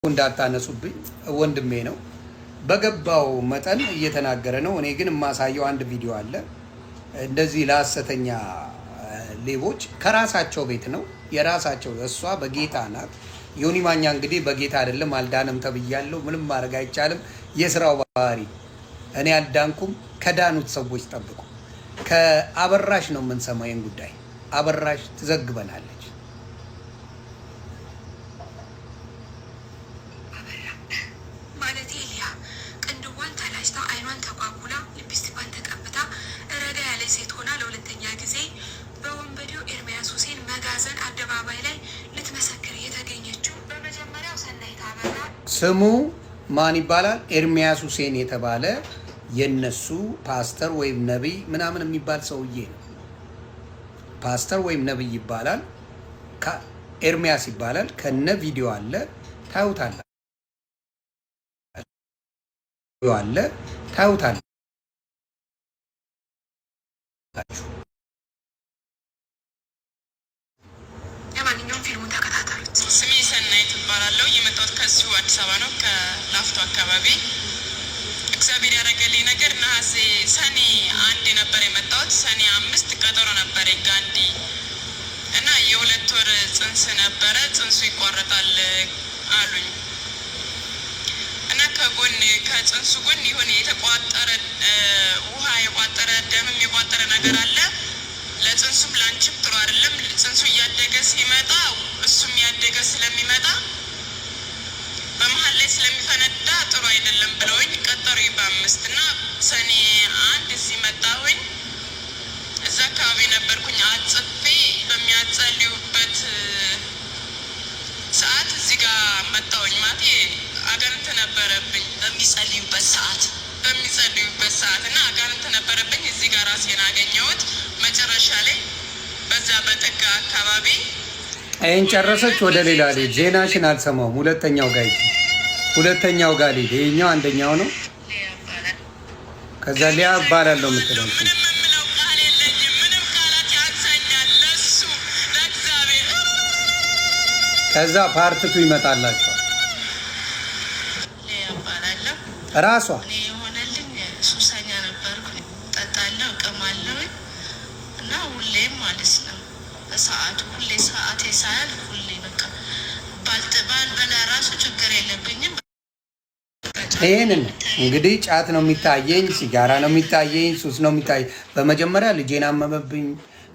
እንዳታነሱብኝ ወንድሜ ነው በገባው መጠን እየተናገረ ነው። እኔ ግን የማሳየው አንድ ቪዲዮ አለ። እንደዚህ ለሐሰተኛ ሌቦች ከራሳቸው ቤት ነው የራሳቸው። እሷ በጌታ ናት። ዮኒ ማኛ እንግዲህ በጌታ አይደለም አልዳንም ተብያለሁ። ምንም ማድረግ አይቻልም። የስራው ባህሪ። እኔ አልዳንኩም። ከዳኑት ሰዎች ጠብቁ። ከአበራሽ ነው የምንሰማው ይሄን ጉዳይ። አበራሽ ትዘግበናለች። ስሙ ማን ይባላል? ኤርሚያስ ሁሴን የተባለ የነሱ ፓስተር ወይም ነብይ ምናምን የሚባል ሰውዬ ነው። ፓስተር ወይም ነብይ ይባላል። ኤርሚያስ ይባላል። ከነ ቪዲዮ አለ፣ ታዩታላችሁ። ስሜ ሰናይት እባላለሁ። የመጣሁት ከዚሁ አዲስ አበባ ነው፣ ከላፍቶ አካባቢ። እግዚአብሔር ያደረገልኝ ነገር ነሐሴ ሰኔ 1 ነበር የመጣሁት። ሰኔ 5 ቀጠሮ ነበር ጋንዲ እና የ2 ወር ጽንስ ነበረ። ጽንሱ ይቋረጣል አሉኝ እና ከጽንሱ ጎን የሆነ የተቋጠረ ውሃ የቋጠረ ደምም የቋጠረ ነገር አለ። ለጽንሱም ላንቺም ጥሩ አይደለም። ጽንሱ እያደገ ሲመጣ እሱም ያደገ ስለሚመጣ በመሀል ላይ ስለሚፈነዳ ጥሩ አይደለም ብለውኝ ቀጠሩኝ በ5 እና ሰኔ 1 እዚህ መጣሁኝ። እዛ አካባቢ ነበርኩኝ። አጽፌ በሚያጸልዩበት ሰዓት እዚህ ጋር መጣሁኝ። ማለቴ አጋንንት ነበረብኝ በሚጸልዩበት ሰዓት እና አጋንንት ነበረብኝ። እዚህ ጋር ራሴን አገኘሁት። መጨረሻ ላይ በዛ በጥጋ አካባቢ ይሄን ጨረሰች። ወደ ሌላ ልጅ ዜናሽን አልሰማሁም። ሁለተኛው ጋር ልጅ ይሄኛው አንደኛው ነው። ከዛ ሊያ እባላለሁ የምትለው ምንም የምለው ቃል የለኝም። ምንም ቃላት ያንሰኛል ለሱ ለእግዚአብሔር። ከዛ ፓርትቱ ይመጣላቸዋል። ሊያ እባላለሁ። ራሷ የሆነልኝ ሱሰኛ ነበርኩ። ጠጣለሁ፣ እቅማለሁ እና ሁሌም ማለት ነው በሰዓቱ ሁሌ ሰዓቴ ሳያልፍ ሁሌ በቃ ባልበላ ራሱ ችግር የለብኝም። ይሄንን እንግዲህ ጫት ነው የሚታየኝ፣ ሲጋራ ነው የሚታየኝ፣ ሱስ ነው የሚታየኝ። በመጀመሪያ ልጄን አመመብኝ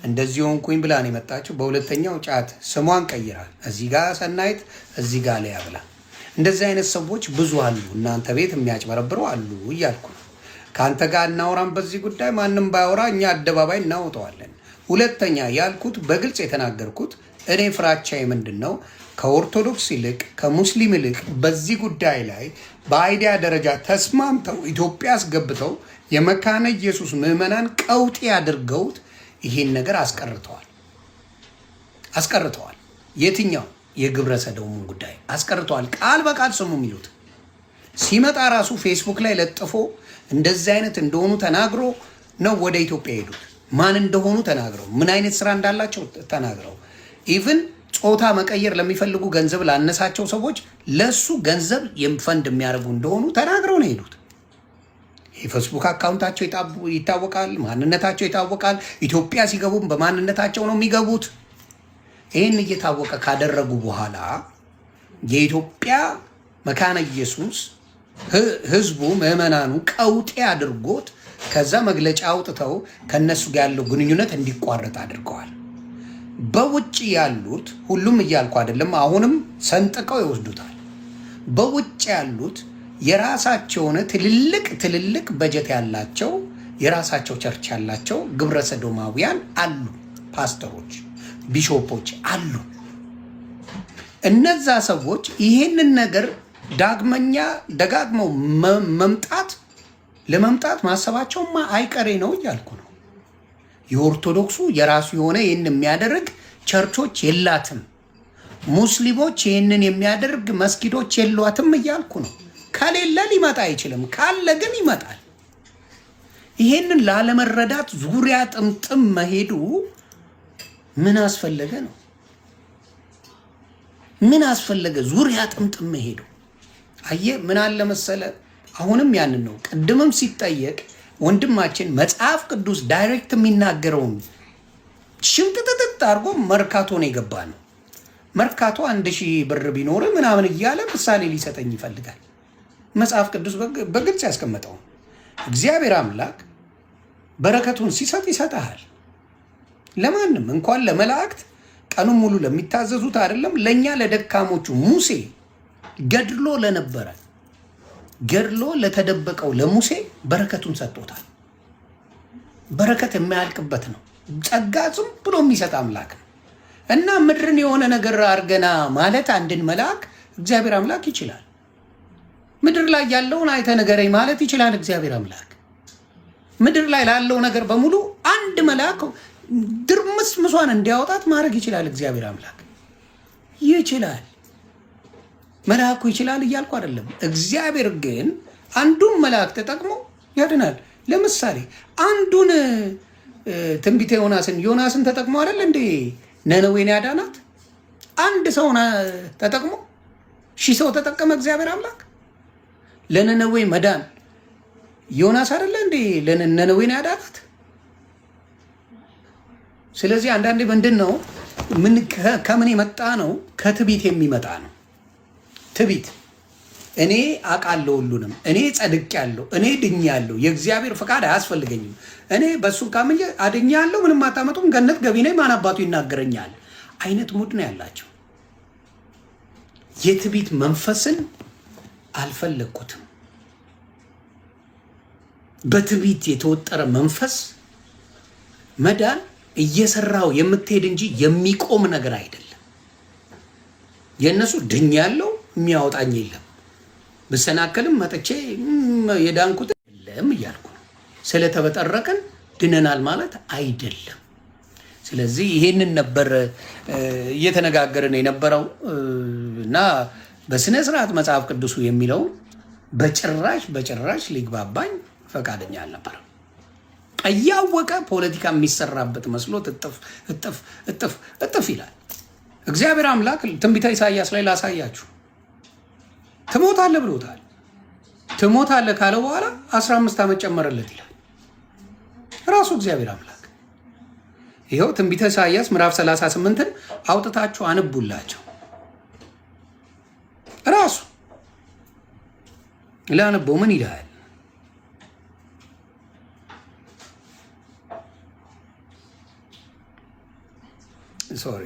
እንደዚህ ሆንኩኝ ብላ ነው የመጣችው። በሁለተኛው ጫት ስሟን ቀይራል። እዚህ ጋር ሰናይት፣ እዚህ ጋር ላይ ያብላ። እንደዚህ አይነት ሰዎች ብዙ አሉ። እናንተ ቤት የሚያጭበረብሩ አሉ እያልኩ ነው። ከአንተ ጋር እናውራም በዚህ ጉዳይ። ማንም ባያወራ እኛ አደባባይ እናወጣዋለን። ሁለተኛ ያልኩት በግልጽ የተናገርኩት እኔ ፍራቻዬ ምንድን ነው? ከኦርቶዶክስ ይልቅ ከሙስሊም ይልቅ በዚህ ጉዳይ ላይ በአይዲያ ደረጃ ተስማምተው ኢትዮጵያ አስገብተው የመካነ ኢየሱስ ምዕመናን ቀውጤ አድርገውት ይህን ነገር አስቀርተዋል። የትኛው የግብረ ሰዶሙን ጉዳይ አስቀርተዋል። ቃል በቃል ስሙ የሚሉት ሲመጣ ራሱ ፌስቡክ ላይ ለጥፎ እንደዚህ አይነት እንደሆኑ ተናግሮ ነው ወደ ኢትዮጵያ ሄዱት። ማን እንደሆኑ ተናግረው ምን አይነት ስራ እንዳላቸው ተናግረው ኢቭን ጾታ መቀየር ለሚፈልጉ ገንዘብ ላነሳቸው ሰዎች ለሱ ገንዘብ ፈንድ የሚያደርጉ እንደሆኑ ተናግረው ነው ሄዱት። የፌስቡክ አካውንታቸው ይታወቃል፣ ማንነታቸው ይታወቃል። ኢትዮጵያ ሲገቡም በማንነታቸው ነው የሚገቡት። ይህን እየታወቀ ካደረጉ በኋላ የኢትዮጵያ መካነ ኢየሱስ ህዝቡ ምዕመናኑ ቀውጤ አድርጎት ከዛ መግለጫ አውጥተው ከነሱ ጋር ያለው ግንኙነት እንዲቋረጥ አድርገዋል። በውጭ ያሉት ሁሉም እያልኩ አይደለም፣ አሁንም ሰንጥቀው ይወስዱታል። በውጭ ያሉት የራሳቸውን ትልልቅ በጀት ያላቸው የራሳቸው ቸርች ያላቸው ግብረ ሰዶማውያን አሉ፣ ፓስተሮች፣ ቢሾፖች አሉ። እነዛ ሰዎች ይሄንን ነገር ደጋግመው ለመምጣት ማሰባቸውማ አይቀሬ ነው እያልኩ ነው። የኦርቶዶክሱ የራሱ የሆነ ይህን የሚያደርግ ቸርቾች የላትም። ሙስሊሞች ይህንን የሚያደርግ መስጊዶች የሏትም እያልኩ ነው። ከሌለ ሊመጣ አይችልም፣ ካለ ግን ይመጣል። ይሄንን ላለመረዳት ዙሪያ ጥምጥም መሄዱ ምን አስፈለገ ነው? ምን አስፈለገ ዙሪያ ጥምጥም መሄዱ? አየ ምን አለ መሰለ፣ አሁንም ያንን ነው። ቅድምም ሲጠየቅ ወንድማችን መጽሐፍ ቅዱስ ዳይሬክት የሚናገረውን ሽምጥጥጥ አድርጎ መርካቶ ነው የገባ ነው። መርካቶ 1000 ብር ቢኖር ምናምን እያለ ምሳሌ ሊሰጠኝ ይፈልጋል። መጽሐፍ ቅዱስ በግልጽ ያስቀመጠው እግዚአብሔር አምላክ በረከቱን ሲሰጥ ይሰጣል። ለማንም እንኳን ለመላእክት ቀኑን ሙሉ ለሚታዘዙት አይደለም ለኛ ለደካሞቹ ሙሴ ገድሎ ለነበረ ገድሎ ለተደበቀው ለሙሴ በረከቱን ሰጥቶታል። በረከት የማያልቅበት ነው። ጸጋ ዝም ብሎ የሚሰጥ አምላክ ነው እና ምድርን የሆነ ነገር አርገና ማለት አንድን መልአክ እግዚአብሔር አምላክ ይችላል። ምድር ላይ ያለውን አይተ ንገረኝ ማለት ይችላል እግዚአብሔር አምላክ። ምድር ላይ ላለው ነገር በሙሉ አንድ መልአክ ድርምስ ምሷን እንዲያወጣት ማድረግ ይችላል እግዚአብሔር አምላክ ይችላል። መልአኩ ይችላል እያልኩ አይደለም። እግዚአብሔር ግን አንዱን መልአክ ተጠቅሞ ያድናል። ለምሳሌ አንዱን ትንቢተ ዮናስን ተጠቅሞ አይደል እንዴ ነነዌን ያዳናት? አንድ ሰው ተጠቅሞ 1000 ሰው ተጠቀመ እግዚአብሔር አምላክ ለነነዌ መዳን። ዮናስ አይደለ እንዴ ለነነዌን ያዳናት? ስለዚህ አንዳንዴ ምንድን ነው ከምን የመጣ ነው? ከትቢት የሚመጣ ነው። ትቢት እኔ አውቃለሁ ሁሉንም፣ እኔ ጸድቄያለሁ፣ እኔ ድኛለሁ፣ የእግዚአብሔር ፈቃድ አያስፈልገኝም፣ እኔ በእሱ ካምኜ አድኛለሁ፣ ምንም አታመጡም፣ ገነት ገቢ ነኝ፣ ማን አባቱ ይናገረኛል አይነት ሙድ ነው ያላቸው። የትቢት መንፈስን አልፈለግኩትም። በትቢት የተወጠረ መንፈስ መዳን እየሰራው የምትሄድ እንጂ የሚቆም ነገር አይደለም። የእነሱ ድኛለሁ የሚያወጣኝ የለም፣ ብሰናከልም መጥቼ የዳንኩት የለም እያልኩ ነው። ስለተበጠረቅን ድነናል ማለት አይደለም። ስለዚህ ይሄንን ነበር እየተነጋገርን የነበረው እና በስነ ስርዓት መጽሐፍ ቅዱሱ የሚለው በጭራሽ ሊግባባኝ ፈቃደኛ አልነበረም። እያወቀ ፖለቲካ የሚሰራበት መስሎት እጥፍ ይላል። እግዚአብሔር አምላክ ትንቢተ ኢሳይያስ ላይ ላሳያችሁ፣ ትሞታለህ ብሎታል። ትሞታለህ ካለ በኋላ 15 ዓመት ጨመረለት ይላል ራሱ እግዚአብሔር አምላክ። ይኸው ትንቢተ ኢሳይያስ ምዕራፍ 38ን አውጥታችሁ አንቡላቸው። ራሱ ላነበው ምን ይላል? ሶሪ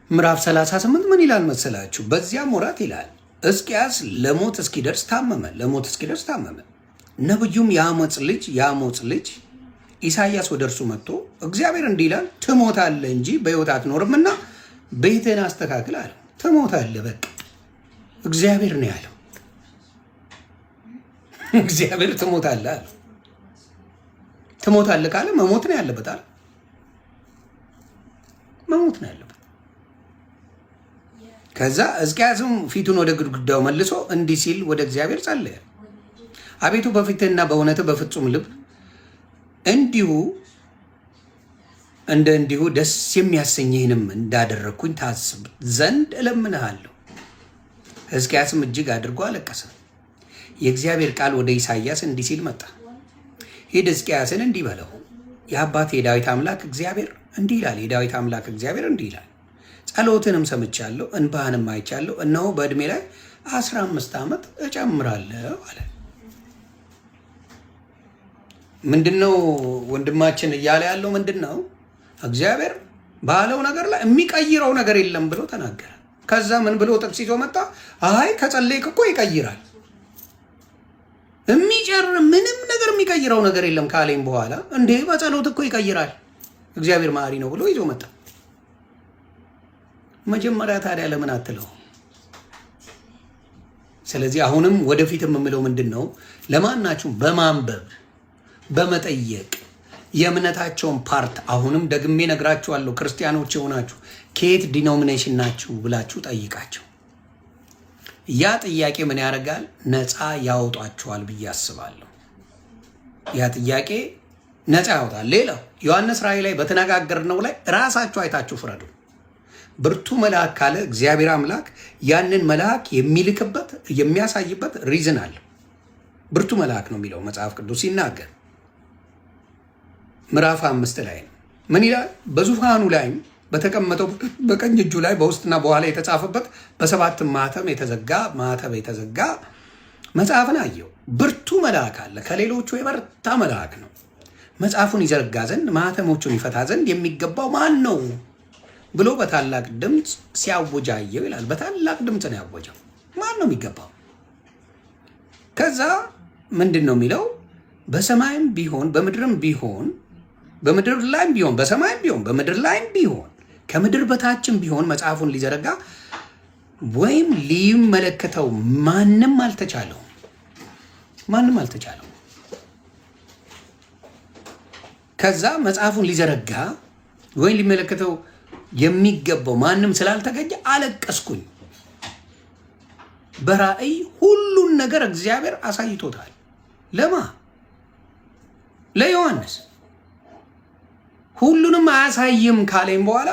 ምዕራፍ 38 ምን ይላል መሰላችሁ? በዚያም ወራት ይላል ሕዝቅያስ ለሞት እስኪደርስ ታመመ። ነብዩም የአሞጽ ልጅ ኢሳይያስ ወደ እርሱ መጥቶ እግዚአብሔር እንዲህ ይላል፣ ትሞታለህ እንጂ በሕይወት አትኖርምና ቤትህን አስተካክል አለው። ትሞታለህ፣ በቃ እግዚአብሔር ነው ያለው። እግዚአብሔር ትሞታለህ አለው። ትሞታለህ ካለ መሞት ነው ያለበት አለ። መሞት ነው ያለበት። ከዛ ሕዝቅያስም ፊቱን ወደ ግድግዳው መልሶ እንዲህ ሲል ወደ እግዚአብሔር ጸለየ። አቤቱ በፊትህና በእውነትህ በፍጹም ልብ እንዲሁ ደስ የሚያሰኝህንም እንዳደረግኩኝ ታስብ ዘንድ እለምንሃለሁ። ሕዝቅያስም እጅግ አድርጎ አለቀሰ። የእግዚአብሔር ቃል ወደ ኢሳይያስ እንዲህ ሲል መጣ። ሂድ ሕዝቅያስን እንዲህ በለው፣ የአባቴ የዳዊት አምላክ እግዚአብሔር እንዲህ ይላል። የዳዊት አምላክ እግዚአብሔር እንዲህ ይላል፣ ጸሎትንም ሰምቻለሁ፣ እንባህንም አይቻለሁ። እነሆ በዕድሜ ላይ 15 ዓመት እጨምራለሁ አለ። ምንድነው ወንድማችን እያለ ያለው? ምንድነው እግዚአብሔር ባለው ነገር ላይ የሚቀይረው ነገር የለም ብሎ ተናገረ። ከዛ ምን ብሎ ጥቅስ ይዞ መጣ? አይ ከጸለይክ እኮ ይቀይራል። ምንም ነገር የሚቀይረው ነገር የለም ካለኝ በኋላ እንዴ በጸሎት እኮ ይቀይራል እግዚአብሔር መሐሪ ነው ብሎ ይዞ መጣ። መጀመሪያ ታዲያ ለምን አትለው? ስለዚህ አሁንም ወደፊትም የምለው ምንድነው፣ ለማናችሁ በማንበብ በመጠየቅ የእምነታቸውን ፓርት አሁንም ደግሜ ነግራችኋለሁ። ክርስቲያኖች የሆናችሁ ከየት ዲኖሚኔሽን ናችሁ ብላችሁ ጠይቃቸው። ያ ጥያቄ ምን ያደርጋል? ነፃ ያወጧችኋል ብዬ አስባለሁ። ያ ጥያቄ ነፃ ያወጣል። ሌላው ዮሐንስ ራእይ ላይ በተነጋገርነው ላይ ራሳችሁ አይታችሁ ፍረዱ። ብርቱ መልአክ ካለ እግዚአብሔር አምላክ ያንን መልአክ የሚልክበት የሚያሳይበት ሪዝን አለ። ብርቱ መልአክ ነው የሚለው መጽሐፍ ቅዱስ ሲናገር ምዕራፍ 5 ላይ ነው። ምን ይላል? በዙፋኑ ላይም በተቀመጠው በቀኝ እጁ ላይ በውስጥና በኋላ የተጻፈበት በሰባት ማተም የተዘጋ መጽሐፍን አየው። ብርቱ መልአክ አለ፣ ከሌሎቹ የበረታ መልአክ ነው። መጽሐፉን ይዘረጋ ዘንድ ማተሞቹን ይፈታ ዘንድ የሚገባው ማን ነው ብሎ በታላቅ ድምፅ ሲያውጅ አየው ይላል። በታላቅ ድምፅ ነው ያወጀው። ማን ነው የሚገባው? ከዛ ምንድን ነው የሚለው? በሰማይም ቢሆን በምድርም ቢሆን በምድር ላይም ቢሆን በሰማይም ቢሆን በምድር ላይም ቢሆን ከምድር በታችም ቢሆን መጽሐፉን ሊዘረጋ ወይም ሊመለከተው ማንም አልተቻለው። ከዛ መጽሐፉን ሊዘረጋ ወይም ሊመለከተው የሚገባው ማንም ስላልተገኘ አለቀስኩኝ። በራእይ ሁሉን ነገር እግዚአብሔር አሳይቶታል። ለማ ለዮሐንስ ሁሉንም አያሳይም ካለኝ በኋላ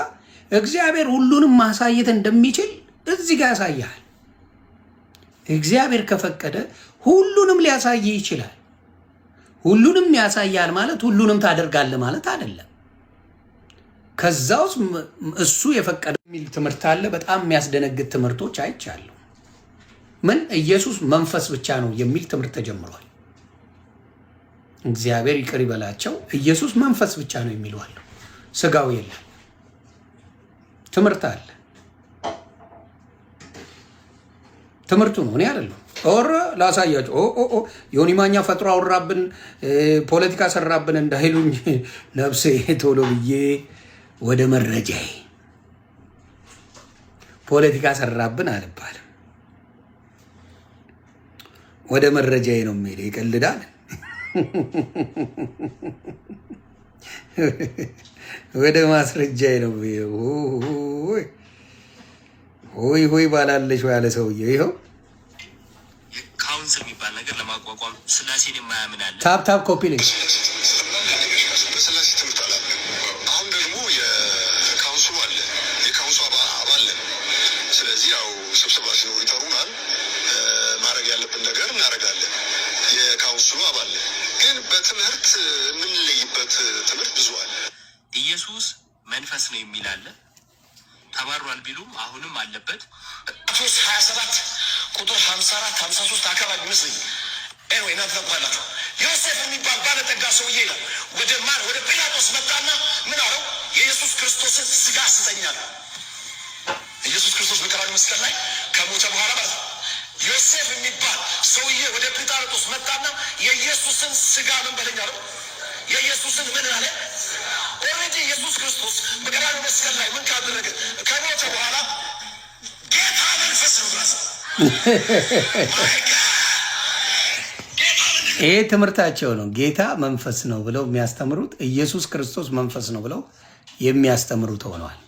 እግዚአብሔር ሁሉንም ማሳየት እንደሚችል እዚህ ጋር ያሳያል። እግዚአብሔር ከፈቀደ ሁሉንም ሊያሳይ ይችላል። ሁሉንም ያሳያል ማለት ሁሉንም ታደርጋለህ ማለት አይደለም። ከዛ ውስጥ እሱ የፈቀደ የሚል ትምህርት አለ። በጣም የሚያስደነግጥ ትምህርቶች አይቻለሁ። ምን ኢየሱስ መንፈስ ብቻ ነው የሚል ትምህርት ተጀምሯል። እግዚአብሔር ይቅር ይበላቸው። ኢየሱስ መንፈስ ብቻ ነው የሚሉ አሉ። ስጋው የለም። ትምህርት አለ። ትምህርቱ ነው፣ እኔ አይደለም። ኦር ላሳያቸው። ዮኒ ማኛ ፈጥሮ አወራብን፣ ፖለቲካ ሰራብን እንዳይሉኝ ነፍሴ ቶሎ ብዬ ወደ መረጃዬ። ፖለቲካ ሰራብን አልባልም፣ ወደ መረጃዬ ነው የሚሄደው። ይቀልዳል። ወደ ማስረጃዬ ነው የሚሄደው። ሆይ ባላለሽ ያለ ሰውዬ ይኸው ካውንስል የሚባል ነገር ለማቋቋም ስላሴን የማያምን አለ። ታፕ ኮፒ ሊንክ በስላሴ ትምህርት አላለ። አሁን ደግሞ የካውንስሉ አለ፣ የካውንስሉ አባል። ስለዚህ ያው ስብሰባ ሲኖሩ ይጠሩናል። ማድረግ ያለብን ነገር እናደርጋለን። የካውንስሉ አባል ግን በትምህርት የምንለይበት ትምህርት ብዙ አለ። ኢየሱስ መንፈስ ነው የሚል አለ። ተባሯል ቢሉም አሁንም አለበት። ማቴዎስ 27 ቁጥር 54 53 አካባቢ ይመስለኝ ኤንዌይ እናንተ ታውቃላችሁ። ዮሴፍ የሚባል ባለጠጋ ሰውዬ ነው ወደ ጲላጦስ መጣና ምን አለው? የኢየሱስ ክርስቶስን ስጋ ስጠኛል። ኢየሱስ ክርስቶስ በቀራንዮ መስቀል ላይ ከሞተ በኋላ ማለት ነው። ዮሴፍ የሚባል ሰውዬ ወደ ጲላጦስ መጣና የኢየሱስን ስጋ ምን በለኝ አለው። የኢየሱስን ምን አለ? ኦልሬዲ ኢየሱስ ክርስቶስ በቀራንዮ መስቀል ላይ ምን ካደረገ ከሞተ በኋላ ጌታ መንፈስ ነው ብራስ ይሄ ትምህርታቸው ነው። ጌታ መንፈስ ነው ብለው የሚያስተምሩት ኢየሱስ ክርስቶስ መንፈስ ነው ብለው የሚያስተምሩት ሆነዋል።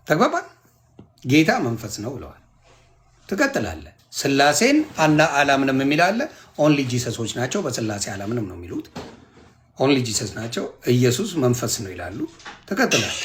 ተግባባን? ጌታ መንፈስ ነው ብለዋል። ትቀጥላለህ። ስላሴን አላምንም የሚል አለ። ኦንሊ ጂሰሶች ናቸው በስላሴ አላምንም ነው የሚሉት። ኦንሊ ጂሰስ ናቸው። ኢየሱስ መንፈስ ነው ይላሉ። ትቀጥላለህ።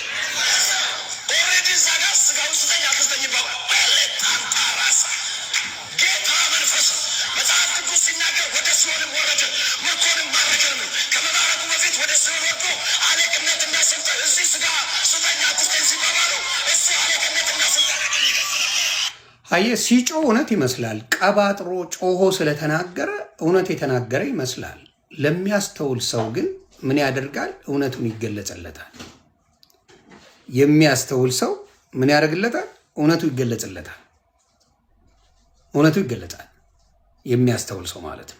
አየህ፣ ሲጮህ እውነት ይመስላል። ቀባጥሮ ጮሆ ስለተናገረ እውነት የተናገረ ይመስላል። ለሚያስተውል ሰው ግን ምን ያደርጋል? እውነቱን ይገለጽለታል። የሚያስተውል ሰው ምን ያደርግለታል? እውነቱ ይገለጽለታል። እውነቱ ይገለጻል። የሚያስተውል ሰው ማለት ነው።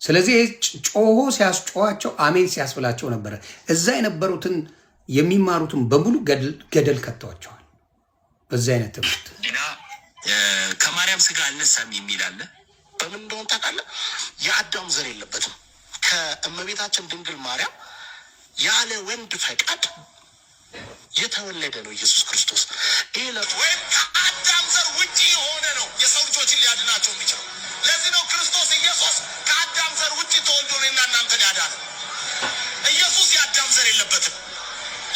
ስለዚህ ጮሆ ሲያስጮኋቸው አሜን ሲያስብላቸው ነበረ። እዛ የነበሩትን የሚማሩትን በሙሉ ገደል ከተዋቸዋል። በዚህ አይነት ትምህርት ከማርያም ስጋ አልነሳም የሚል አለ። በምን እንደሆነ ታውቃለህ? የአዳም ዘር የለበትም። ከእመቤታችን ድንግል ማርያም ያለ ወንድ ፈቃድ የተወለደ ነው ኢየሱስ ክርስቶስ። ይህ ወይም ከአዳም ዘር ውጭ የሆነ ነው የሰው ልጆችን ሊያድናቸው የሚችለው። ለዚህ ነው ክርስቶስ ኢየሱስ ከአዳም ዘር ውጪ ተወልዶ እኔና እናንተን ያዳነው። ኢየሱስ የአዳም ዘር የለበትም።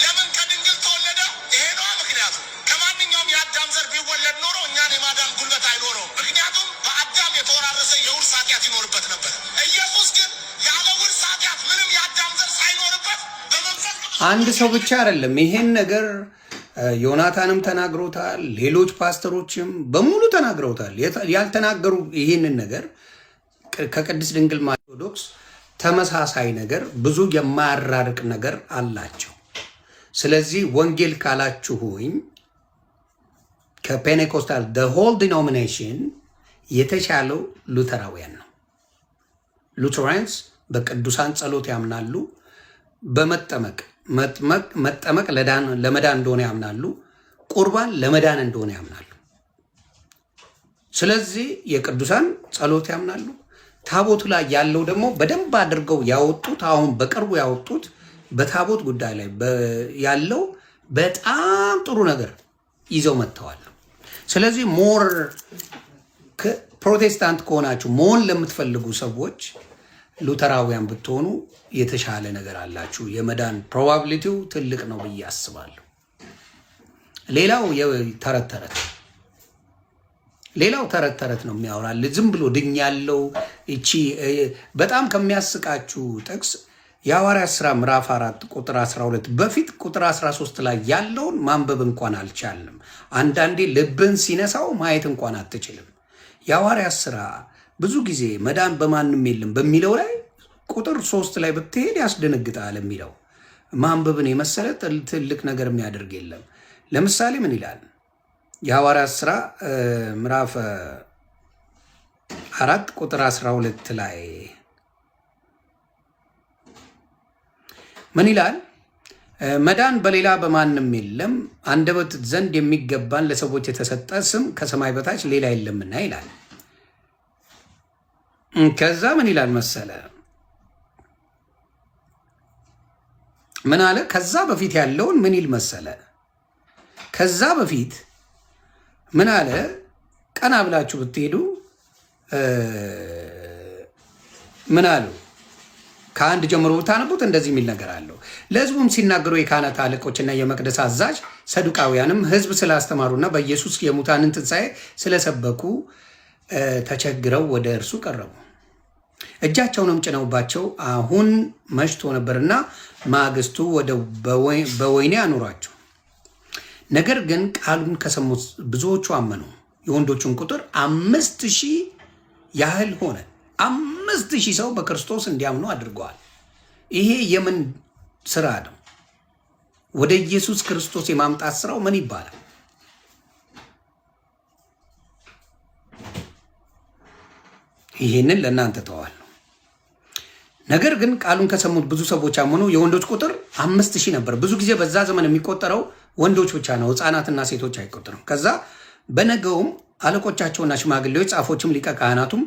ለምን ከድንግል ተወለደ? ይሄ ነዋ ምክንያቱ። ከማንኛውም የአዳም ዘር ቢወለድ ኖሮ እኛን የማዳን ጉልበት አይኖረውም። ምክንያቱም በአዳም የተወራረሰ የውርስ ኃጢአት ይኖርበት ነበር። ኢየሱስ ግን ያለ ውርስ ኃጢአት ምንም የአዳም ዘር ሳይኖርበት በመንፈስ አንድ ሰው ብቻ አይደለም ይሄን ነገር ዮናታንም ተናግሮታል፣ ሌሎች ፓስተሮችም በሙሉ ተናግረውታል። ያልተናገሩ ይህንን ነገር ከቅድስት ድንግል ኦርቶዶክስ ተመሳሳይ ነገር ብዙ የማያራርቅ ነገር አላቸው። ስለዚህ ወንጌል ካላችሁኝ ከፔኔኮስታል the whole denomination የተሻለው ሉተራውያን ነው። ሉተራንስ በቅዱሳን ጸሎት ያምናሉ። መጠመቅ ለመዳን እንደሆነ ያምናሉ። ቁርባን ለመዳን እንደሆነ ያምናሉ። ስለዚህ የቅዱሳን ጸሎት ያምናሉ። ታቦቱ ላይ ያለው ደግሞ በደንብ አድርገው ያወጡት አሁን በቅርቡ ያወጡት በታቦት ጉዳይ ላይ ያለው በጣም ጥሩ ነገር ይዘው መጥተዋል። ስለዚህ ሞር ፕሮቴስታንት ከሆናችሁ መሆን ለምትፈልጉ ሰዎች ሉተራውያን ብትሆኑ የተሻለ ነገር አላችሁ። የመዳን ፕሮባቢሊቲው ትልቅ ነው ብዬ አስባለሁ። ሌላው ተረት ተረት ነው የሚያወራል። ዝም ብሎ ድኝ ያለው እቺ በጣም ከሚያስቃችሁ ጥቅስ የሐዋርያት ሥራ ምዕራፍ 4 ቁጥር 12 በፊት ቁጥር 13 ላይ ያለውን ማንበብ እንኳን አልቻልንም። አንዳንዴ ልብን ሲነሳው ማየት እንኳን አትችልም። የሐዋርያት ሥራ ብዙ ጊዜ መዳን በማንም የለም በሚለው ላይ ቁጥር 3 ላይ ብትሄድ ያስደነግጣል። የሚለው ማንበብን የመሰለ ትልቅ ነገር የሚያደርግ የለም። ለምሳሌ ምን ይላል? የሐዋርያት ሥራ ምዕራፍ 4 ቁጥር 12 ላይ ምን ይላል? መዳን በሌላ በማንም የለም፣ አንደበት ዘንድ የሚገባን ለሰዎች የተሰጠ ስም ከሰማይ በታች ሌላ የለምና ይላል። ከዛ ምን ይላል መሰለ? ምን አለ? ከዛ በፊት ያለውን ምን ይል መሰለ? ከዛ በፊት ምን አለ? ቀና ብላችሁ ብትሄዱ ምን አሉ? ከአንድ ጀምሮ ብታነቡት እንደዚህ የሚል ነገር አለው። ለሕዝቡም ሲናገሩ የካህናት አለቆችና የመቅደስ አዛዥ ሰዱቃውያንም ሕዝብ ስላስተማሩና በኢየሱስ የሙታንን ትንሣኤ ስለሰበኩ ተቸግረው ወደ እርሱ ቀረቡ። እጃቸውንም ጭነውባቸው አሁን መሽቶ ነበርና ማግስቱ በወህኒ አኖሯቸው። ነገር ግን ቃሉን ከሰሙት ብዙዎቹ አመኑ። የወንዶቹን ቁጥር 5,000 ያህል ሆነ። 5,000 ሰው በክርስቶስ እንዲያምኑ አድርገዋል። ይሄ የምን ስራ ነው? ወደ ኢየሱስ ክርስቶስ የማምጣት ስራው ምን ይባላል? ይሄንን ለእናንተ ተዋለሁ። ነገር ግን ቃሉን ከሰሙት ብዙ ሰዎች አመኑ። የወንዶች ቁጥር 5,000 ነበር። ብዙ ጊዜ በዛ ዘመን የሚቆጠረው ወንዶች ብቻ ነው፣ ሕፃናትና ሴቶች አይቆጠሩም። ከዛ በነገውም አለቆቻቸውና ሽማግሌዎች፣ ጻፎችም፣ ሊቀ ካህናቱም፣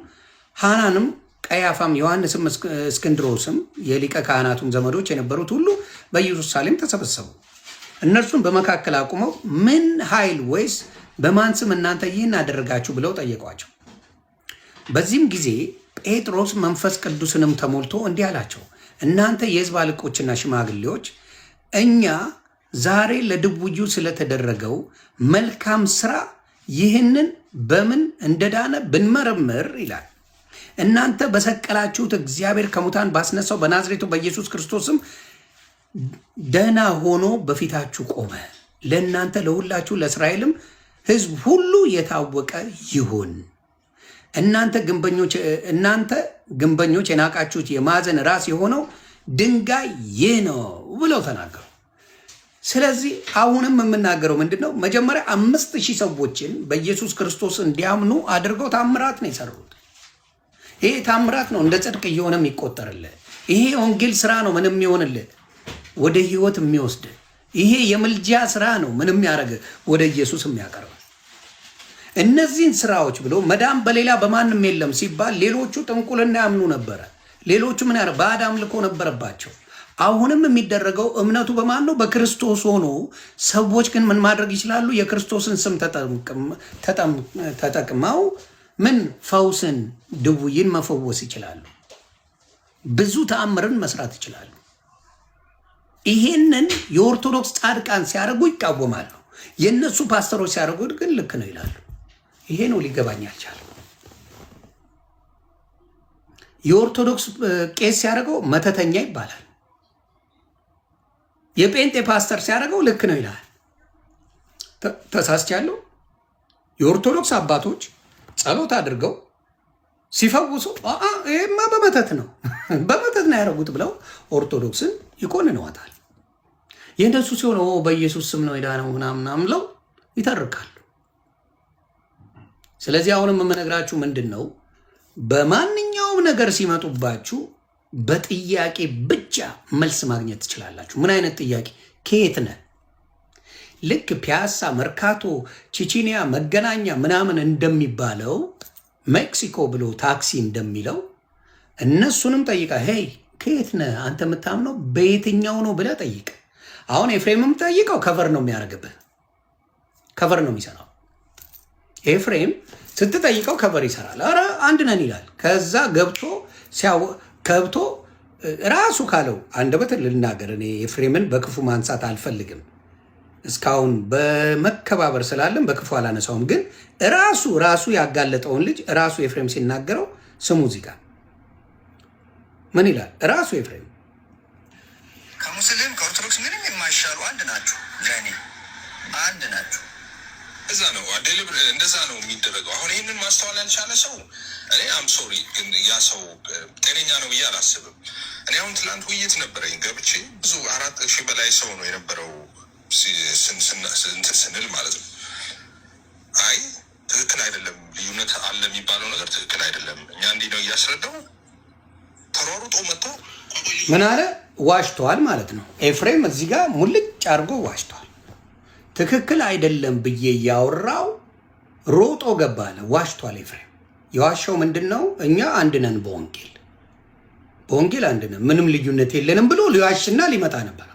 ሐናንም፣ ቀያፋም፣ ዮሐንስም፣ እስክንድሮስም የሊቀ ካህናቱም ዘመዶች የነበሩት ሁሉ በኢየሩሳሌም ተሰበሰቡ። እነርሱም በመካከል አቁመው ምን ኃይል ወይስ በማን ስም እናንተ ይህን አደረጋችሁ ብለው ጠየቋቸው። በዚህም ጊዜ ጴጥሮስ መንፈስ ቅዱስንም ተሞልቶ እንዲህ አላቸው፣ እናንተ የሕዝብ አለቆችና ሽማግሌዎች እኛ ዛሬ ለድውዩ ስለተደረገው መልካም ስራ ይህንን በምን እንደዳነ ብንመረምር ይላል። እናንተ በሰቀላችሁት እግዚአብሔር ከሙታን ባስነሳው በናዝሬቱ በኢየሱስ ክርስቶስም ደህና ሆኖ በፊታችሁ ቆመ። ለእናንተ ለሁላችሁ ለእስራኤልም ሕዝብ ሁሉ የታወቀ ይሁን። እናንተ ግንበኞች የናቃችሁት የማዕዘን ራስ የሆነው ድንጋይ ይህ ነው ብለው ተናገሩ። ስለዚህ አሁንም የምናገረው ምንድን ነው? መጀመሪያ 5,000 ሰዎችን በኢየሱስ ክርስቶስ እንዲያምኑ አድርገው ታምራት ነው የሰሩት። ይሄ ታምራት ነው እንደ ጽድቅ እየሆነ የሚቆጠርልህ። ይሄ ወንጌል ስራ ነው ምንም የሚሆንልህ ወደ ህይወት የሚወስድ። ይሄ የምልጃ ስራ ነው ምንም ያደረገ ወደ ኢየሱስ የሚያቀርብ። እነዚህን ስራዎች ብሎ መዳን በሌላ በማንም የለም ሲባል ሌሎቹ ጥንቁልና ያምኑ ነበረ። ሌሎቹ ምን ያረ ባዕድ አምልኮ ነበረባቸው። አሁንም የሚደረገው እምነቱ በማን ነው? በክርስቶስ ሆኖ ሰዎች ግን ምን ማድረግ ይችላሉ? የክርስቶስን ስም ተጠቅመው ምን ፈውስን፣ ድውይን መፈወስ ይችላሉ። ብዙ ተአምርን መስራት ይችላሉ። ይሄንን የኦርቶዶክስ ጻድቃን ሲያደርጉ ይቃወማሉ። የእነሱ ፓስተሮች ሲያደርጉ ግን ልክ ነው ይላሉ። ይሄ ነው ሊገባኝ አልቻለም። የኦርቶዶክስ ቄስ ሲያደርገው መተተኛ ይባላል። የጴንጤ ፓስተር ሲያደርገው ልክ ነው ይላል። ተሳስቻለሁ። የኦርቶዶክስ አባቶች ጸሎት አድርገው ሲፈውሱ ይሄማ በመተት ነው በመተት ነው ያደረጉት ብለው ኦርቶዶክስን ይኮንነዋታል። የእነሱ ሲሆን በኢየሱስ ስም ነው የዳነው ምናምን ብለው ይተርካሉ። ስለዚህ አሁንም የምነግራችሁ ምንድን ነው፣ በማንኛውም ነገር ሲመጡባችሁ በጥያቄ ብቻ መልስ ማግኘት ትችላላችሁ። ምን አይነት ጥያቄ? ከየት ነህ? ልክ ፒያሳ፣ መርካቶ፣ ቺቺኒያ፣ መገናኛ ምናምን እንደሚባለው ሜክሲኮ ብሎ ታክሲ እንደሚለው እነሱንም ጠይቃ፣ ሄይ ከየት ነህ አንተ የምታምነው በየትኛው ነው ብለህ ጠይቅ። አሁን ኤፍሬምም ጠይቀው ከቨር ነው የሚያደርግብህ፣ ከቨር ነው የሚሰራው። ኤፍሬም ስትጠይቀው ከቨር ይሰራል። ኧረ አንድ ነን ይላል። ከዛ ገብቶ ራሱ ካለው አንደበት ልናገር፣ እኔ ኤፍሬምን በክፉ ማንሳት አልፈልግም። እስካሁን በመከባበር ስላለን በክፉ አላነሳውም። ግን ራሱ ያጋለጠውን ልጅ ራሱ ኤፍሬም ሲናገረው ስሙ። እዚህ ጋር ምን ይላል ራሱ ኤፍሬም? ከሙስሊም ከኦርቶዶክስ ምንም የማይሻሉ አንድ ናችሁ፣ ለእኔ አንድ ናችሁ። እዛ ነው እንደዛ ነው የሚደረገው። አሁን ይህንን ማስተዋል ያልቻለ ሰው እኔ አም ሶሪ፣ ግን ያ ሰው ጤነኛ ነው ብዬ አላስብም። እኔ አሁን ትላንት ውይይት ነበረኝ ገብቼ ብዙ 4,000 በላይ ሰው ነው የነበረው ስንል ማለት ነው። አይ ትክክል አይደለም፣ ልዩነት አለ የሚባለው ነገር ትክክል አይደለም። እኛ እንዲህ ነው እያስረዳው ተሯሩጦ መጥቶ ምን አለ? ዋሽቷል ማለት ነው። ኤፍሬም እዚህ ጋር ሙልጭ አድርጎ ዋሽቷል። ትክክል አይደለም ብዬ እያወራው ሮጦ ገባ አለ። ዋሽቷል ኤፍሬም። የዋሻው ምንድን ነው? እኛ አንድ ነን በወንጌል አንድ ነን፣ ምንም ልዩነት የለንም ብሎ ሊዋሽና ሊመጣ ነበር።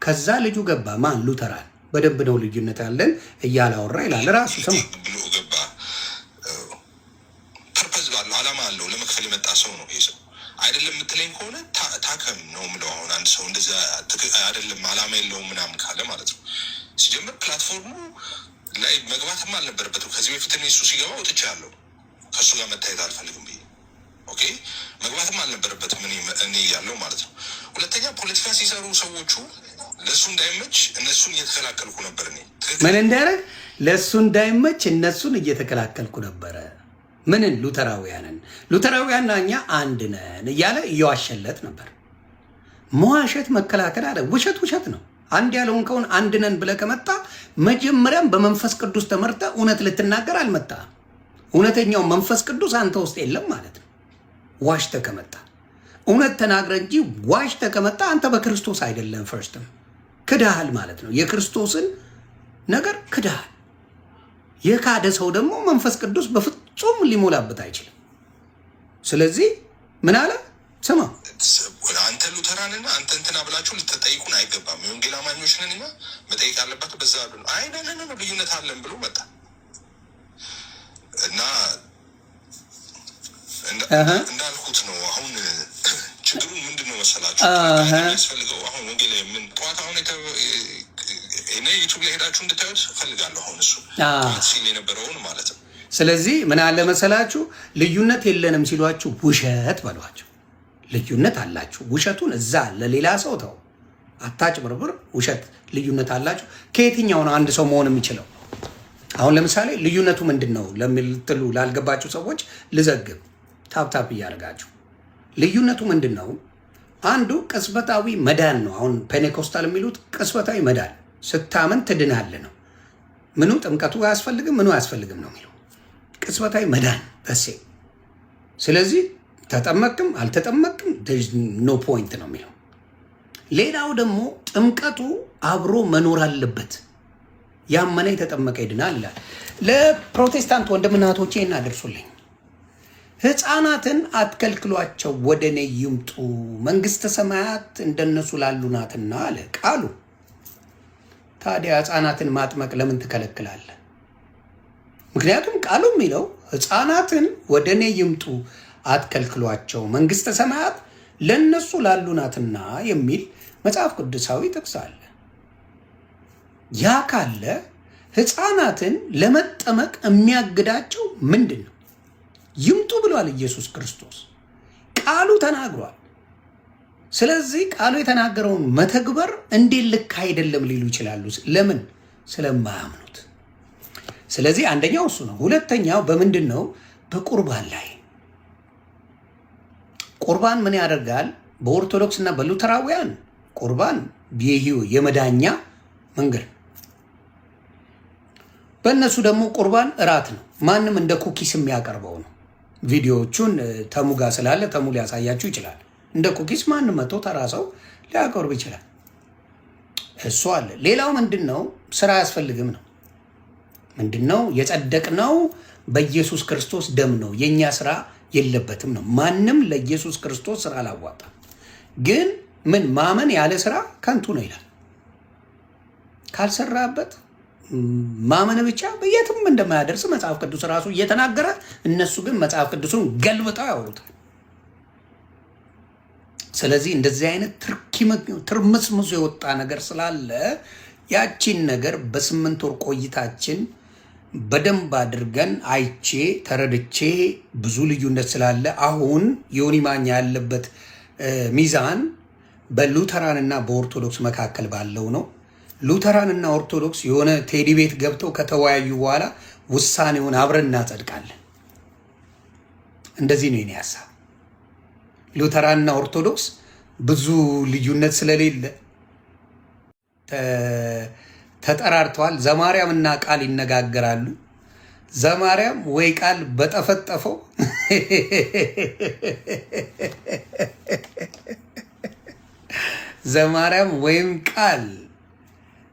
ከዛ ልጁ ገባ። ማን? ሉተራን። በደንብ ነው ልዩነት ያለን እያላወራ ይላል ራሱ። ስማ ብሎ ገባ። ፐርፐዝ ባለው አላማ አለው ለመክፈል የመጣ ሰው ነው ይሄ ሰው። አይደለም የምትለኝ ከሆነ ታከም ነው የምለው። አሁን አንድ ሰው እንደዛ አይደለም አላማ የለውም ምናምን ካለ ማለት ነው። ሲጀምር ፕላትፎርሙ ላይ መግባትም አልነበረበትም። ከዚህ በፊት እኔ እሱ ሲገባ ወጥቻ ያለው ከእሱ ጋር መታየት አልፈልግም ብዬ ኦኬ፣ መግባትም አልነበረበትም እኔ ያለው ማለት ነው። ሁለተኛ ፖለቲካ ሲሰሩ ሰዎቹ ለእሱ እንዳይመች እነሱን እየተከላከልኩ ነበር። እኔ ምን እንዳያደርግ ለእሱ እንዳይመች እነሱን እየተከላከልኩ ነበረ። ምንን? ሉተራውያንና እኛ አንድ ነን እያለ እየዋሸለት ነበር። መዋሸት መከላከል አለ። ውሸት ነው። አንድ ያለውን ከሆነ አንድ ነን ብለህ ከመጣ መጀመሪያም በመንፈስ ቅዱስ ተመርተ እውነት ልትናገር አልመጣም። እውነተኛው መንፈስ ቅዱስ አንተ ውስጥ የለም ማለት ነው። ዋሽተህ ከመጣ እውነት ተናግረ እንጂ ዋሽተህ ከመጣ አንተ በክርስቶስ አይደለም። ፈርስትም ክዳሃል ማለት ነው። የክርስቶስን ነገር ክዳሃል። የካደ ሰው ደግሞ መንፈስ ቅዱስ በፍጹም ሊሞላበት አይችልም። ስለዚህ ምን አለ? ስማ አንተ ሉተራንና አንተ እንትና ብላችሁ ልትጠይቁን አይገባም። የወንጌል አማኞች ነን እኛ፣ መጠየቅ አለባችሁ በዛ አሉ። አይ ልዩነት አለን ብሎ መጣ እና እንዳልኩት ነው። አሁን ችግሩን ምንድን ነው መሰላችሁ? የሚያስፈልገው አሁን ወንጌል ምን ጠዋት አሁን እኔ ዩቱብ ላይ ሄዳችሁ እንድታዩት እፈልጋለሁ። አሁን እሱ ሲል የነበረውን ማለት ነው። ስለዚህ ምን አለ መሰላችሁ? ልዩነት የለንም ሲሏችሁ ውሸት በሏቸው። ልዩነት አላችሁ። ውሸቱን እዛ ለሌላ ሰው ተው፣ አታጭበርብር። ውሸት ልዩነት አላችሁ። ከየትኛው ነው አንድ ሰው መሆን የሚችለው? አሁን ለምሳሌ ልዩነቱ ምንድን ነው ለሚልትሉ ላልገባችሁ ሰዎች ልዘግብ፣ ታፕታፕ እያደረጋችሁ ልዩነቱ ምንድን ነው? አንዱ ቅጽበታዊ መዳን ነው። አሁን ፔኔኮስታል የሚሉት ቅጽበታዊ መዳን፣ ስታመን ትድናለህ ነው። ምኑ ጥምቀቱ አያስፈልግም፣ ምኑ አያስፈልግም ነው የሚለው። ቅጽበታዊ መዳን በሴ። ስለዚህ ተጠመቅም አልተጠመቅም ኖ ፖይንት ነው የሚለው። ሌላው ደግሞ ጥምቀቱ አብሮ መኖር አለበት። ያመነ የተጠመቀ ይድናል ይላል። ለፕሮቴስታንት ወንድምና እህቶቼ እናደርሱልኝ። ሕፃናትን አትከልክሏቸው፣ ወደ እኔ ይምጡ፣ መንግሥተ ሰማያት እንደነሱ ላሉ ናትና አለ ቃሉ። ታዲያ ሕፃናትን ማጥመቅ ለምን ትከለክላለህ? ምክንያቱም ቃሉ የሚለው ሕፃናትን ወደ እኔ ይምጡ አትከልክሏቸው፣ መንግስተ ሰማያት ለነሱ ላሉ ናትና የሚል መጽሐፍ ቅዱሳዊ ጥቅስ አለ። ያ ካለ ህፃናትን ለመጠመቅ የሚያግዳቸው ምንድን ነው? ይምጡ ብሏል ኢየሱስ ክርስቶስ። ቃሉ ተናግሯል። ስለዚህ ቃሉ የተናገረውን መተግበር እንዴት ልክ አይደለም ሊሉ ይችላሉ። ለምን? ስለማያምኑት። ስለዚህ አንደኛው እሱ ነው። ሁለተኛው በምንድን ነው? በቁርባን ላይ። ቁርባን ምን ያደርጋል? በኦርቶዶክስ እና በሉተራውያን ቁርባን የመዳኛ መንገድ፣ በእነሱ ደግሞ ቁርባን እራት ነው። ማንም እንደ ኩኪስ የሚያቀርበው ነው። ቪዲዮዎቹን ተሙ ጋር ስላለ ተሙ ሊያሳያችሁ ይችላል። እንደ ኩኪስ ማንም መጥቶ ተራ ሰው ሊያቀርብ ይችላል። እሱ አለ። ሌላው ምንድን ነው? ስራ አያስፈልግም ነው። ምንድን ነው? የጸደቅነው በኢየሱስ ክርስቶስ ደም ነው። የእኛ ስራ የለበትም ነው። ማንም ለኢየሱስ ክርስቶስ ስራ አላዋጣም። ግን ምን ማመን ያለ ስራ ከንቱ ነው ይላል። ካልሰራበት ማመን ብቻ በየትም እንደማያደርስ መጽሐፍ ቅዱስ ራሱ እየተናገረ፣ እነሱ ግን መጽሐፍ ቅዱሱን ገልብጠው ያወሩታል። ስለዚህ እንደዚህ አይነት ትርምስምሱ የወጣ ነገር ስላለ ያቺን ነገር በ8 ወር ቆይታችን በደንብ አድርገን አይቼ ተረድቼ ብዙ ልዩነት ስላለ አሁን ዮኒ ማኛ ያለበት ሚዛን በሉተራንና በኦርቶዶክስ መካከል ባለው ነው። ሉተራንና ኦርቶዶክስ የሆነ ቴዲ ቤት ገብተው ከተወያዩ በኋላ ውሳኔውን አብረን እናጸድቃለን። እንደዚህ ነው የኔ ሀሳብ። ሉተራንና ኦርቶዶክስ ብዙ ልዩነት ስለሌለ ተጠራርተዋል። ዘማርያም እና ቃል ይነጋገራሉ። ዘማርያም ወይ ቃል በጠፈጠፈው ዘማርያም ወይም ቃል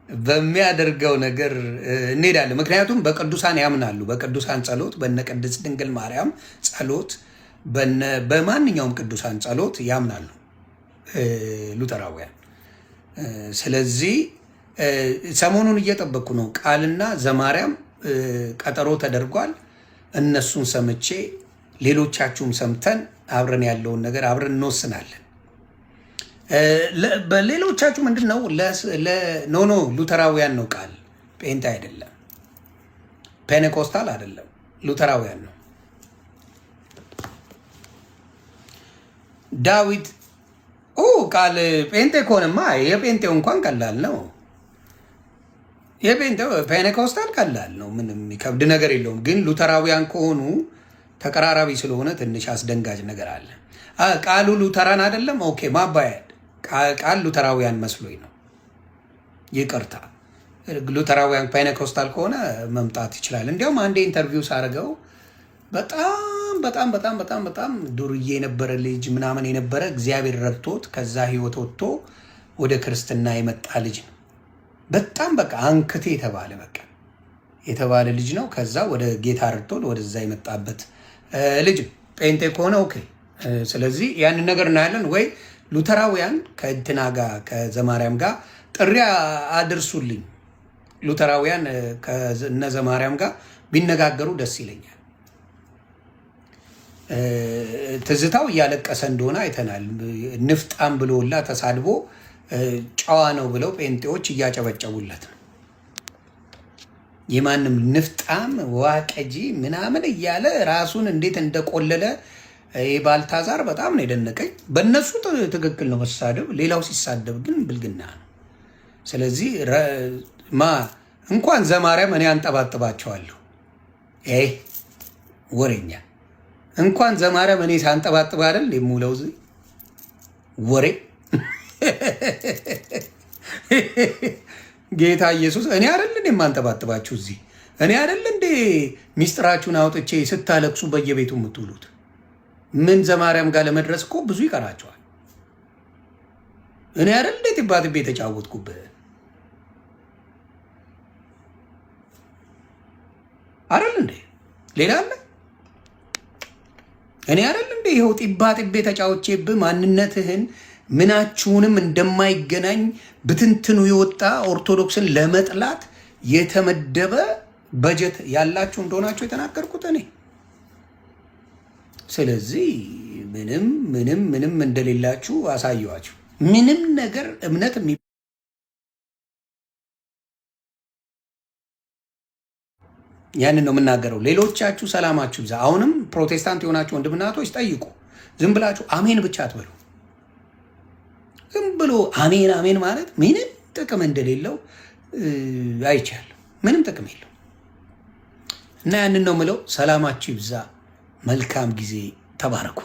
በሚያደርገው ነገር እንሄዳለን። ምክንያቱም በቅዱሳን ያምናሉ። በቅዱሳን ጸሎት፣ በነ ቅድስት ድንግል ማርያም ጸሎት፣ በማንኛውም ቅዱሳን ጸሎት ያምናሉ ሉተራውያን። ስለዚህ ሰሞኑን እየጠበቅኩ ነው። ቃልና ዘማርያም ቀጠሮ ተደርጓል። እነሱን ሰምቼ ሌሎቻችሁም ሰምተን አብረን ያለውን ነገር አብረን እንወስናለን። በሌሎቻችሁ ምንድን ነው? ኖ ሉተራውያን ነው ቃል፣ ጴንጤ አይደለም፣ ፔኔኮስታል አይደለም፣ ሉተራውያን ነው። ዳዊት ቃል ጴንጤ ከሆነማ የጴንጤው እንኳን ቀላል ነው። የጴንጤው ፔኔኮስታል ቀላል ነው፣ ምንም የሚከብድ ነገር የለውም። ግን ሉተራውያን ከሆኑ ተቀራራቢ ስለሆነ ትንሽ አስደንጋጭ ነገር አለ። ቃሉ ሉተራን አይደለም። ኦኬ ማባያድ ቃል ሉተራውያን መስሎኝ ነው። ይቅርታ። ሉተራውያን ፔኔኮስታል ከሆነ መምጣት ይችላል። እንዲያውም አንዴ ኢንተርቪው ሳደርገው በጣም ዱርዬ የነበረ ልጅ ምናምን የነበረ እግዚአብሔር ረድቶት ከዛ ህይወት ወጥቶ ወደ ክርስትና የመጣ ልጅ ነው። በጣም በቃ አንክቴ የተባለ ልጅ ነው። ከዛ ወደ ጌታ ረድቶት ወደዛ የመጣበት ልጅ ነው። ጴንጤ ከሆነ ኦኬ። ስለዚህ ያንን ነገር እናያለን። ወይ ሉተራውያን ከእንትና ጋር ከዘማርያም ጋር ጥሪ አድርሱልኝ። ሉተራውያን ከእነ ዘማርያም ጋር ቢነጋገሩ ደስ ይለኛል። ትዝታው እያለቀሰ እንደሆነ አይተናል። ንፍጣም ብሎላ ተሳድቦ ጨዋ ነው ብለው ጴንጤዎች እያጨበጨቡለት ነው። የማንም ንፍጣም ዋቀጂ ምናምን እያለ ራሱን እንዴት እንደቆለለ ባልታዛር በጣም ነው የደነቀኝ። በእነሱ ትክክል ነው መሳደብ፣ ሌላው ሲሳደብ ግን ብልግና ነው። ስለዚህ እንኳን ዘማርያም እኔ አንጠባጥባቸዋለሁ። ወሬኛ እንኳን ዘማርያም እኔ ሳንጠባጥብ አይደል የምውለው ወሬ ጌታ ኢየሱስ እኔ አይደል እንደ የማንጠባጥባችሁ እዚህ እኔ አይደል እንደ ሚስጥራችሁን አውጥቼ ስታለቅሱ በየቤቱ የምትውሉት። ምን ዘማርያም ጋር ለመድረስ እኮ ብዙ ይቀራቸዋል። እኔ አይደል እንደ ጥባጥቤ የተጫወትኩብህ አይደል እንደ ሌላ አለ። እኔ አይደል እንደ ይኸው ጥባጥቤ ተጫውቼብህ ማንነትህን ምናችሁንም እንደማይገናኝ ብትንትኑ የወጣ ኦርቶዶክስን ለመጥላት የተመደበ በጀት ያላችሁ እንደሆናችሁ የተናገርኩት እኔ። ስለዚህ ምንም እንደሌላችሁ አሳየዋችሁ። ምንም ነገር እምነት ያንን ነው የምናገረው። ሌሎቻችሁ ሰላማችሁ ይብዛ። አሁንም ፕሮቴስታንት የሆናችሁ ወንድምናቶች ጠይቁ። ዝም ብላችሁ አሜን ብቻ አትበሉ። ዝም ብሎ አሜን ማለት ምንም ጥቅም እንደሌለው አይቻልም። ምንም ጥቅም የለው እና ያንን ነው ምለው። ሰላማችሁ ይብዛ። መልካም ጊዜ። ተባረኩ።